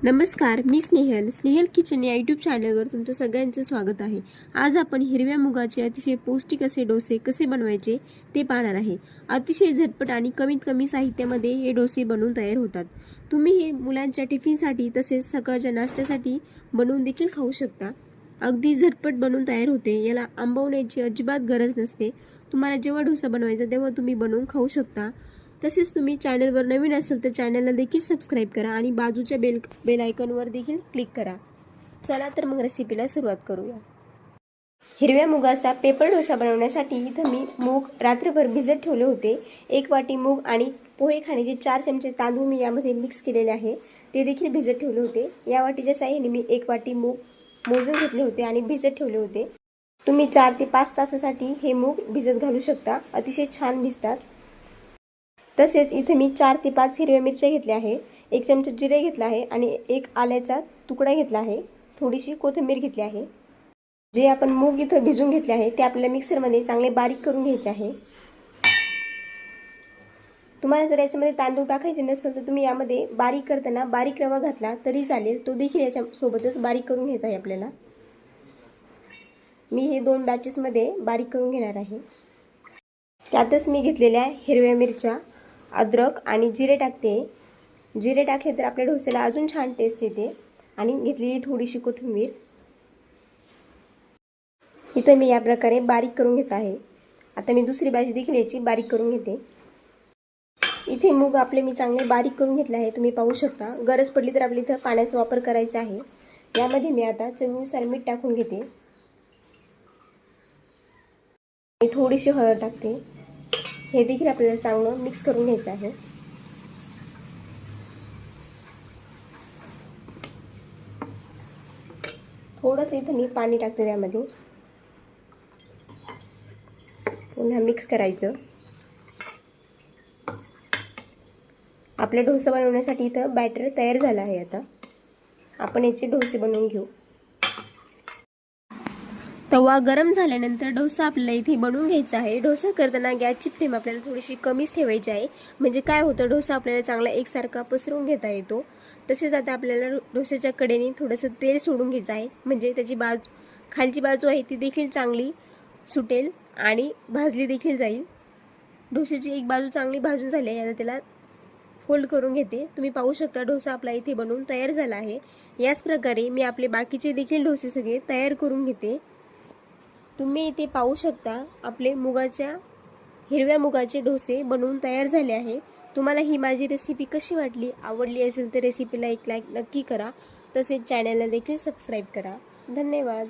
नमस्कार, मी स्नेहल किचन या यूट्यूब चॅनलवर तुमचं सगळ्यांचं स्वागत आहे। आज आपण हिरव्या मुगाचे अतिशय पौष्टिक असे डोसे कसे बनवायचे ते पाहणार आहे। अतिशय झटपट आणि कमीत कमी साहित्यामध्ये हे डोसे बनवून तयार होतात। तुम्ही हे मुलांच्या टिफिनसाठी तसेच सकाळच्या नाश्त्यासाठी बनवून देखील खाऊ शकता। अगदी झटपट बनवून तयार होते। याला आंबवण्याची अजिबात गरज नसते। तुम्हाला जेव्हा डोसा बनवायचा तेव्हा तुम्ही बनवून खाऊ शकता। तसेच तुम्ही चॅनलवर नवीन असाल तर चॅनलला देखील सबस्क्राइब करा आणि बाजूच्या बेल आयकॉनवर देखील क्लिक करा। चला तर मग रेसिपीला सुरुवात करूया। हिरव्या मुगाचा पेपर डोसा बनवण्यासाठी इथं मी मूग रात्रभर भिजत ठेवले होते। 1 वाटी मूग आणि पोहे खाण्याचे 4 चमचे तांदूळ मी यामध्ये मिक्स केलेले आहे, ते देखील भिजत ठेवले होते। या वाटीच्या साहाय्याने मी 1 वाटी मूग मोजून घेतले होते आणि भिजत ठेवले होते। तुम्ही 4 ते 5 तासासाठी हे मूग भिजत घालू शकता, अतिशय छान भिजतात। तसेच इथे मी 4 ते 5 हिरव्या मिरच्या घेतल्या आहे, 1 चमचा जिरे घेतला आहे आणि 1 आल्याचा तुकडा घेतला आहे, थोडीशी कोथिंबीर घेतली आहे। जे आपण मूग इथं भिजून घेतले आहे ते आपल्याला मिक्सरमध्ये चांगले बारीक करून घ्यायचे आहे। तुम्हाला जर याच्यामध्ये तांदूळ टाकायचे नसेल तर तुम्ही यामध्ये बारीक करताना बारीक रवा घातला तरी चालेल, तो देखील याच्या सोबतच बारीक करून घ्यायचा आहे आपल्याला। मी हे 2 बॅचेसमध्ये बारीक करून घेणार आहे। त्यातच मी घेतलेल्या हिरव्या मिरच्या, अद्रक आणि जिरे टाकते। जिरे टाकले तर आपल्या डोस्याला अजून छान टेस्ट येते। आणि घेतलेली थोडीशी कोथिंबीर इथे मी या प्रकारे बारीक करून घेत आहे। आता मी दुसरी भाजी देखील याची बारीक करून घेते। इथे मूग आपले मी चांगले बारीक करून घेतले आहे, तुम्ही पाहू शकता। गरज पडली तर आपल्या इथे पाण्याचा वापर करायचा आहे। यामध्ये मी आता चवीनुसार मीठ टाकून घेते, थोडीशी हळद टाकते। हे देखील आपल्याला चांगलं मिक्स करून घ्यायचं आहे। थोडंसं इथं मी पाणी टाकते, त्यामध्ये पुन्हा मिक्स करायचं। आपला डोसा बनवण्यासाठी इथं बॅटर तयार झालं आहे। आता आपण याचे डोसे बनवून घेऊ। तवा गरम झाल्यानंतर डोसा आपल्याला इथे बनवून घ्यायचा आहे। डोसा करताना गॅसची फ्लेम आपल्याला थोडीशी कमीच ठेवायची आहे, म्हणजे काय होतं डोसा आपल्याला चांगला एकसारखा पसरवून घेता येतो। तसेच आता आपल्याला डोस्याच्या कडेने थोडंसं तेल सोडून घ्यायचं आहे, म्हणजे त्याची खालची बाजू आहे ती देखील चांगली सुटेल आणि भाजली देखील जाईल। डोस्याची एक बाजू चांगली भाजून झाली आहे, आता त्याला फोल्ड करून घेते। तुम्ही पाहू शकता डोसा आपला इथे बनवून तयार झाला आहे। याच प्रकारे मी आपले बाकीचे देखील डोसे सगळे तयार करून घेते। तुम्ही इथे पाहू शकता आपले हिरव्या मुगाचे डोसे बनवून तयार झाले आहे। तुम्हाला ही माझी रेसिपी कशी वाटली, आवडली असेल तर रेसिपीला एक लाईक नक्की करा, तसेच चॅनलला देखील सबस्क्राइब करा। धन्यवाद।